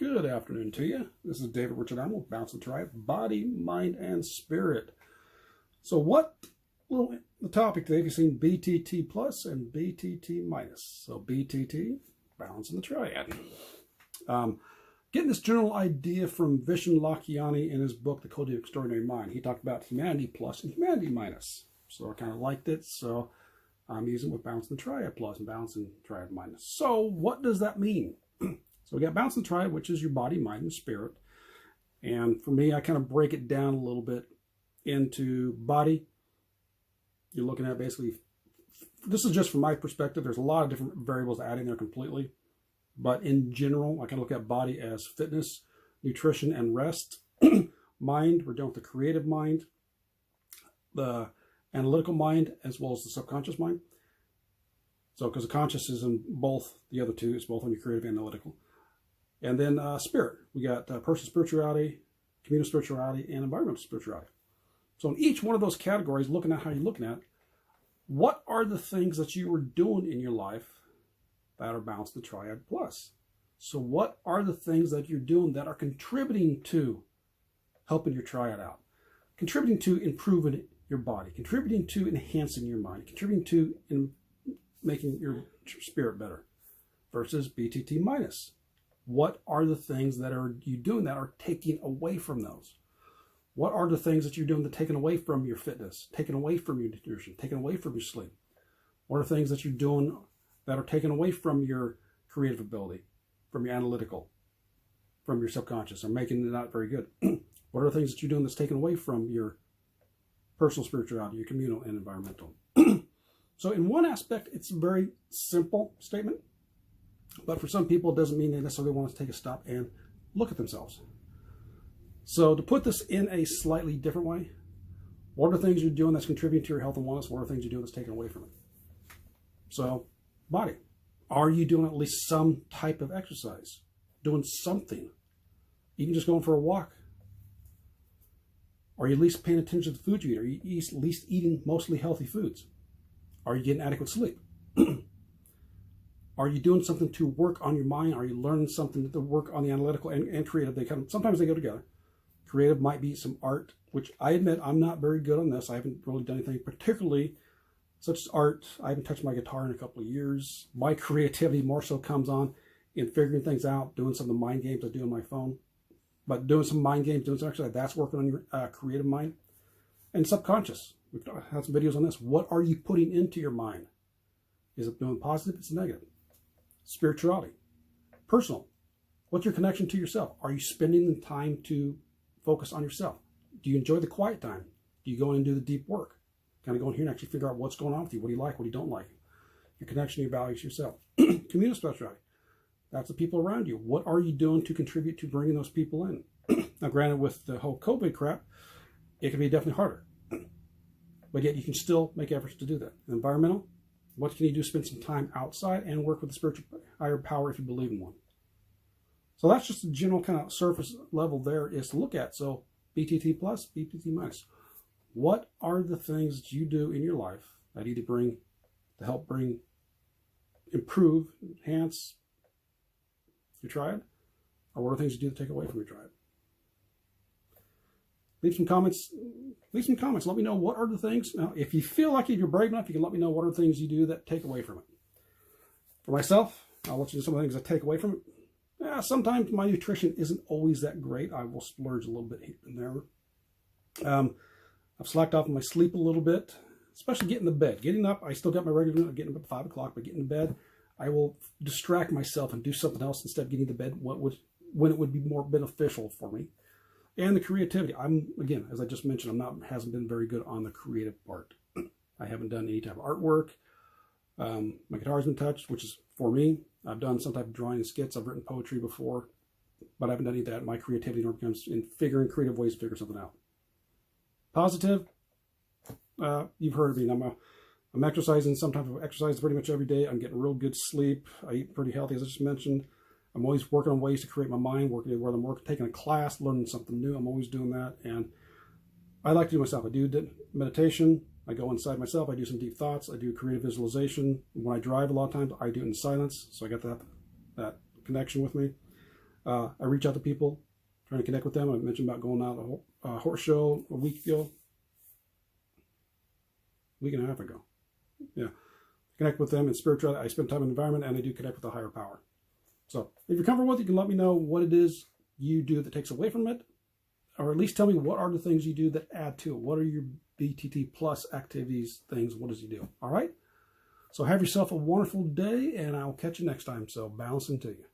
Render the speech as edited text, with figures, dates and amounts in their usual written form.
Good afternoon to you. This is David Richard Animal, Bounce and Try It, Body, Mind, and Spirit. So the topic today, you've seen BtT Plus and BtT Minus. So BtT, Balance in the Triad. Getting this general idea from Vishen Lakhiani in his book, The Code of the Extraordinary Mind. He talked about humanity plus and humanity minus. So I kind of liked it, so I'm using it with Balance and Triad Plus and Balance and Triad Minus. So what does that mean? So we got Balance and Triad, which is your body, mind, and spirit. And for me, I kind of break it down a little bit into body. You're looking at basically, this is just from my perspective. There's a lot of different variables to add in there completely. But in general, I kind of look at body as fitness, nutrition, and rest. Mind, we're dealing with the creative mind, the analytical mind, as well as the subconscious mind. So, because the conscious is in both, the other two, it's both on your creative and analytical. And then spirit, we got personal spirituality, communal spirituality, and environmental spirituality. So in each one of those categories, looking at how you're looking at, what are the things that you were doing in your life that are Balance the Triad Plus? So what are the things that you're doing that are contributing to helping your triad out? Contributing to improving your body, contributing to enhancing your mind, contributing to making your spirit better, versus BtT Minus. What are the things that are you doing that are taking away from those? What are the things that you're doing that are taking away from your fitness, taking away from your nutrition, taking away from your sleep? What are things that you're doing that are taken away from your creative ability, from your analytical, from your subconscious, or making it not very good? What are the things that you're doing that's taken away from your personal spirituality, your communal and environmental? So in one aspect, it's a very simple statement. But for some people, it doesn't mean they necessarily want to take a stop and look at themselves. So to put this in a slightly different way, what are the things you're doing that's contributing to your health and wellness? What are the things you're doing that's taken away from it? So, body. Are you doing at least some type of exercise? Doing something? Even just going for a walk? Are you at least paying attention to the food you eat? Are you at least eating mostly healthy foods? Are you getting adequate sleep? Are you doing something to work on your mind? Are you learning something to work on the analytical and creative? Sometimes they go together. Creative might be some art, which I admit I'm not very good on this. I haven't really done anything particularly such as art. I haven't touched my guitar in a couple of years. My creativity more so comes on in figuring things out, doing some of the mind games I do on my phone. But doing some mind games, doing some exercise, that's working on your creative mind. And subconscious. We've had some videos on this. What are you putting into your mind? Is it doing positive? It's negative. Spirituality. Personal. What's your connection to yourself? Are you spending the time to focus on yourself? Do you enjoy the quiet time? Do you go in and do the deep work? Kind of go in here and actually figure out what's going on with you, what do you like, what do you don't like? Your connection, your values, yourself. Communal spirituality. That's the people around you. What are you doing to contribute to bringing those people in? Now, granted, with the whole COVID crap, it can be definitely harder. But yet you can still make efforts to do that. Environmental. What can you do to spend some time outside and work with the spiritual higher power if you believe in one? So that's just a general kind of surface level there is to look at. So BtT Plus, BtT Minus. What are the things that you do in your life that either help improve, enhance your triad? Or what are things you do to take away from your triad? Leave some comments. Let me know what are the things. Now, if you feel like you're brave enough, you can let me know what are the things you do that take away from it. For myself, I'll let you know some of the things I take away from it. Sometimes my nutrition isn't always that great. I will splurge a little bit here and there. I've slacked off on my sleep a little bit, especially getting to bed. Getting up, I still got my regular, getting up at 5 o'clock, but getting to bed, I will distract myself and do something else instead of getting to bed when it would be more beneficial for me. And the creativity. Again, as I just mentioned, hasn't been very good on the creative part. I haven't done any type of artwork. My guitar's been touched, which is for me. I've done some type of drawing and skits. I've written poetry before, but I haven't done any of that. My creativity comes in figuring creative ways to figure something out. Positive. You've heard of me. I'm exercising some type of exercise pretty much every day. I'm getting real good sleep. I eat pretty healthy, as I just mentioned. I'm always working on ways to create my mind, whether I'm taking a class, learning something new. I'm always doing that. And I like to do myself. I do meditation. I go inside myself. I do some deep thoughts. I do creative visualization. When I drive, a lot of times, I do it in silence. So I got that connection with me. I reach out to people, trying to connect with them. I mentioned about going out to a horse show a week and a half ago. Yeah. Connect with them in spirituality. I spend time in the environment, and I do connect with a higher power. So if you're comfortable with it, you can let me know what it is you do that takes away from it, or at least tell me what are the things you do that add to it. What are your BtT Plus activities, things? What does he do? All right? So have yourself a wonderful day, and I'll catch you next time. So balancing to you.